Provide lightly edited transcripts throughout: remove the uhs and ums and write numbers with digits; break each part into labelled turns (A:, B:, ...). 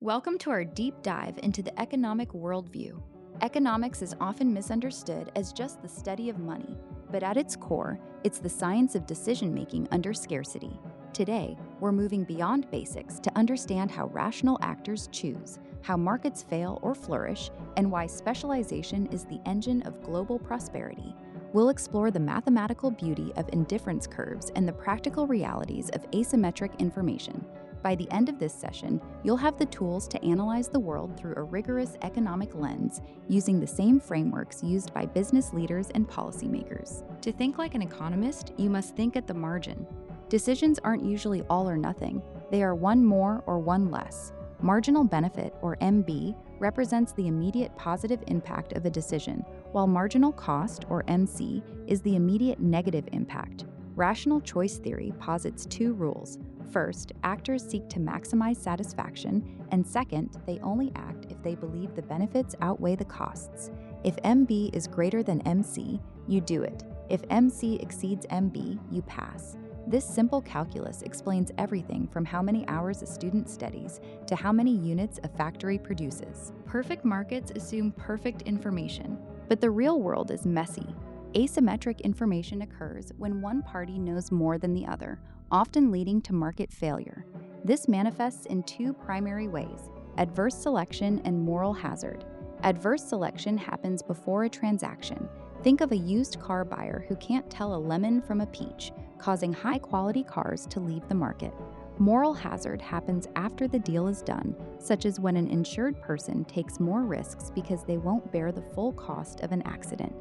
A: Welcome to our deep dive into the economic worldview. Economics is often misunderstood as just the study of money, but at its core, it's the science of decision-making under scarcity. Today, we're moving beyond basics to understand how rational actors choose, how markets fail or flourish, and why specialization is the engine of global prosperity. We'll explore the mathematical beauty of indifference curves and the practical realities of asymmetric information. By the end of this session, you'll have the tools to analyze the world through a rigorous economic lens, using the same frameworks used by business leaders and policymakers. To think like an economist, you must think at the margin. Decisions aren't usually all or nothing. They are one more or one less. Marginal benefit, or MB, represents the immediate positive impact of a decision, while marginal cost, or MC, is the immediate negative impact. Rational choice theory posits two rules. First, actors seek to maximize satisfaction, and second, they only act if they believe the benefits outweigh the costs. If MB is greater than MC, you do it. If MC exceeds MB, you pass. This simple calculus explains everything from how many hours a student studies to how many units a factory produces. Perfect markets assume perfect information, but the real world is messy. Asymmetric information occurs when one party knows more than the other, often leading to market failure. This manifests in two primary ways: adverse selection and moral hazard. Adverse selection happens before a transaction. Think of a used car buyer who can't tell a lemon from a peach, causing high-quality cars to leave the market. Moral hazard happens after the deal is done, such as when an insured person takes more risks because they won't bear the full cost of an accident.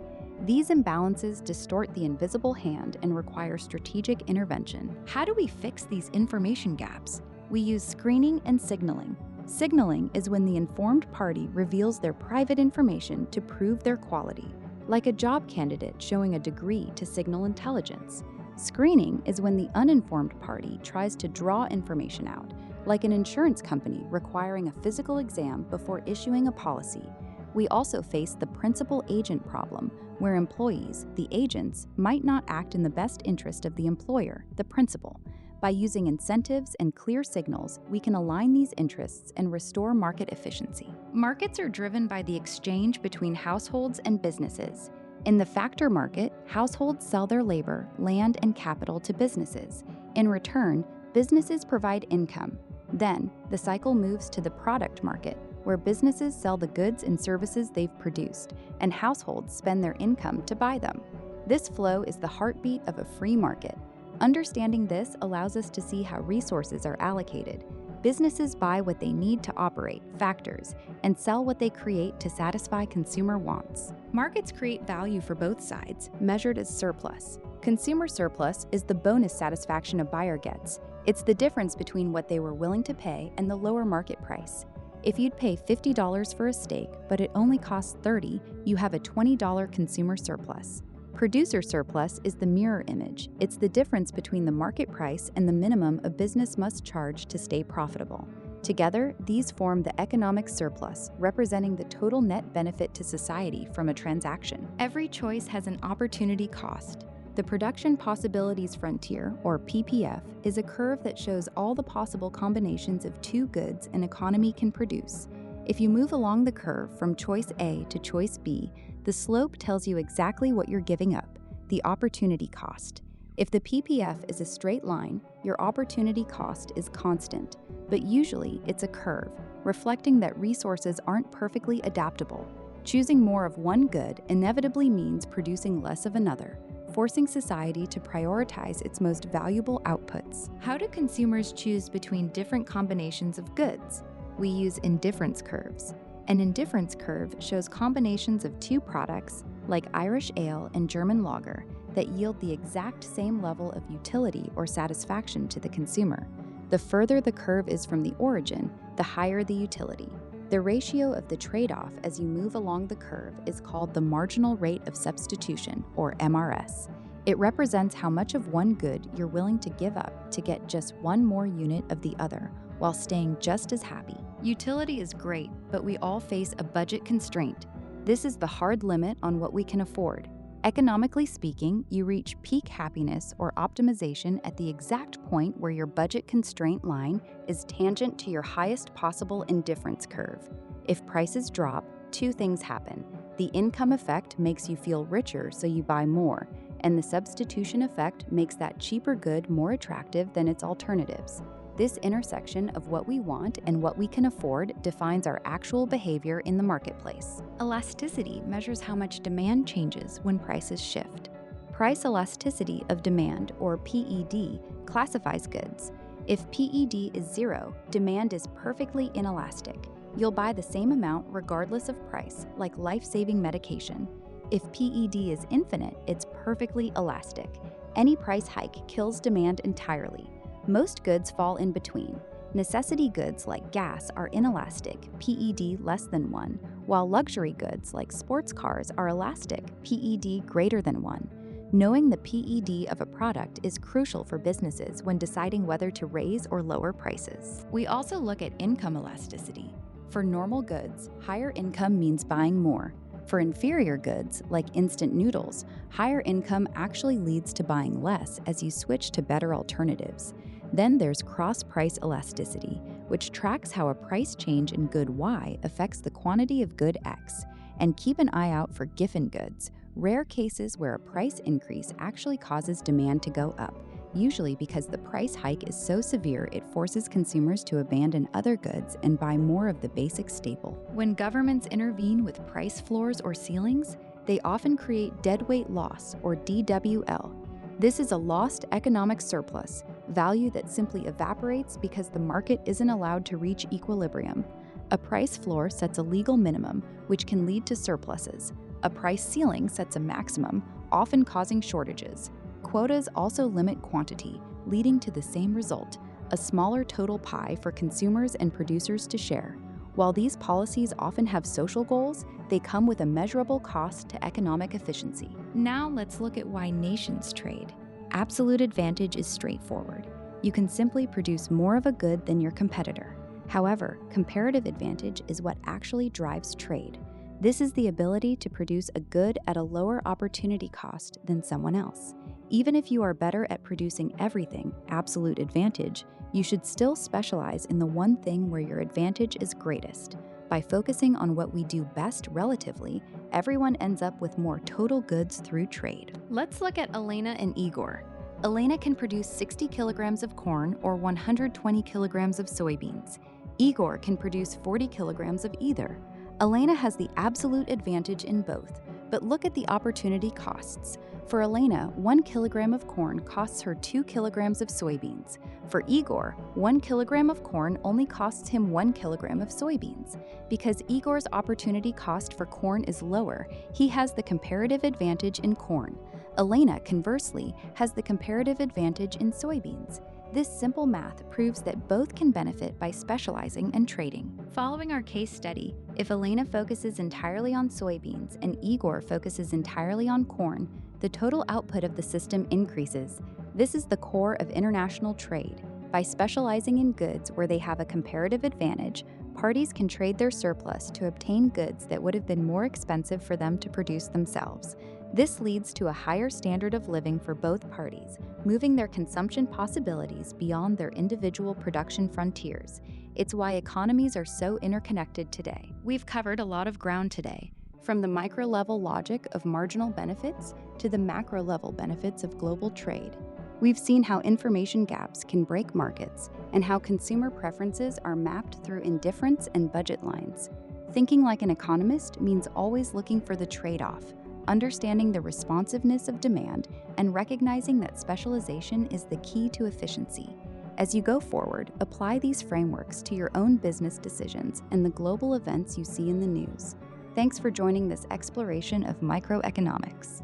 A: These imbalances distort the invisible hand and require strategic intervention. How do we fix these information gaps? We use screening and signaling. Signaling is when the informed party reveals their private information to prove their quality, like a job candidate showing a degree to signal intelligence. Screening is when the uninformed party tries to draw information out, like an insurance company requiring a physical exam before issuing a policy. We also face the principal-agent problem, where employees, the agents, might not act in the best interest of the employer, the principal. By using incentives and clear signals, we can align these interests and restore market efficiency. Markets are driven by the exchange between households and businesses. In the factor market, households sell their labor, land, and capital to businesses. In return, businesses provide income. Then, the cycle moves to the product market, where businesses sell the goods and services they've produced, and households spend their income to buy them. This flow is the heartbeat of a free market. Understanding this allows us to see how resources are allocated. Businesses buy what they need to operate, factors, and sell what they create to satisfy consumer wants. Markets create value for both sides, measured as surplus. Consumer surplus is the bonus satisfaction a buyer gets. It's the difference between what they were willing to pay and the lower market price. If you'd pay $50 for a steak, but it only costs $30, you have a $20 consumer surplus. Producer surplus is the mirror image. It's the difference between the market price and the minimum a business must charge to stay profitable. Together, these form the economic surplus, representing the total net benefit to society from a transaction. Every choice has an opportunity cost. The production possibilities frontier, or PPF, is a curve that shows all the possible combinations of two goods an economy can produce. If you move along the curve from choice A to choice B, the slope tells you exactly what you're giving up, the opportunity cost. If the PPF is a straight line, your opportunity cost is constant, but usually it's a curve, reflecting that resources aren't perfectly adaptable. Choosing more of one good inevitably means producing less of another, forcing society to prioritize its most valuable outputs. How do consumers choose between different combinations of goods? We use indifference curves. An indifference curve shows combinations of two products, like Irish ale and German lager, that yield the exact same level of utility or satisfaction to the consumer. The further the curve is from the origin, the higher the utility. The ratio of the trade-off as you move along the curve is called the marginal rate of substitution, or MRS. It represents how much of one good you're willing to give up to get just one more unit of the other, while staying just as happy. Utility is great, but we all face a budget constraint. This is the hard limit on what we can afford. Economically speaking, you reach peak happiness or optimization at the exact point where your budget constraint line is tangent to your highest possible indifference curve. If prices drop, two things happen. The income effect makes you feel richer, so you buy more, and the substitution effect makes that cheaper good more attractive than its alternatives. This intersection of what we want and what we can afford defines our actual behavior in the marketplace. Elasticity measures how much demand changes when prices shift. Price elasticity of demand, or PED, classifies goods. If PED is 0, demand is perfectly inelastic. You'll buy the same amount regardless of price, like life-saving medication. If PED is infinite, it's perfectly elastic. Any price hike kills demand entirely. Most goods fall in between. Necessity goods like gas are inelastic, PED less than 1, while luxury goods like sports cars are elastic, PED greater than 1. Knowing the PED of a product is crucial for businesses when deciding whether to raise or lower prices. We also look at income elasticity. For normal goods, higher income means buying more. For inferior goods, like instant noodles, higher income actually leads to buying less as you switch to better alternatives. Then there's cross-price elasticity, which tracks how a price change in good Y affects the quantity of good X. And keep an eye out for Giffen goods, rare cases where a price increase actually causes demand to go up, usually because the price hike is so severe it forces consumers to abandon other goods and buy more of the basic staple. When governments intervene with price floors or ceilings, they often create deadweight loss, or DWL. This is a lost economic surplus, value that simply evaporates because the market isn't allowed to reach equilibrium. A price floor sets a legal minimum, which can lead to surpluses. A price ceiling sets a maximum, often causing shortages. Quotas also limit quantity, leading to the same result, a smaller total pie for consumers and producers to share. While these policies often have social goals, they come with a measurable cost to economic efficiency. Now let's look at why nations trade. Absolute advantage is straightforward. You can simply produce more of a good than your competitor. However, comparative advantage is what actually drives trade. This is the ability to produce a good at a lower opportunity cost than someone else. Even if you are better at producing everything, absolute advantage, you should still specialize in the one thing where your advantage is greatest. By focusing on what we do best relatively, everyone ends up with more total goods through trade. Let's look at Elena and Igor. Elena can produce 60 kilograms of corn or 120 kilograms of soybeans. Igor can produce 40 kilograms of either. Elena has the absolute advantage in both, but look at the opportunity costs. For Elena, 1 kilogram of corn costs her 2 kilograms of soybeans. For Igor, 1 kilogram of corn only costs him 1 kilogram of soybeans. Because Igor's opportunity cost for corn is lower, he has the comparative advantage in corn. Elena, conversely, has the comparative advantage in soybeans. This simple math proves that both can benefit by specializing and trading. Following our case study, if Elena focuses entirely on soybeans and Igor focuses entirely on corn, the total output of the system increases. This is the core of international trade. By specializing in goods where they have a comparative advantage, parties can trade their surplus to obtain goods that would have been more expensive for them to produce themselves. This leads to a higher standard of living for both parties, moving their consumption possibilities beyond their individual production frontiers. It's why economies are so interconnected today. We've covered a lot of ground today, from the micro-level logic of marginal benefits to the macro-level benefits of global trade. We've seen how information gaps can break markets and how consumer preferences are mapped through indifference and budget lines. Thinking like an economist means always looking for the trade-off, understanding the responsiveness of demand, and recognizing that specialization is the key to efficiency. As you go forward, apply these frameworks to your own business decisions and the global events you see in the news. Thanks for joining this exploration of microeconomics.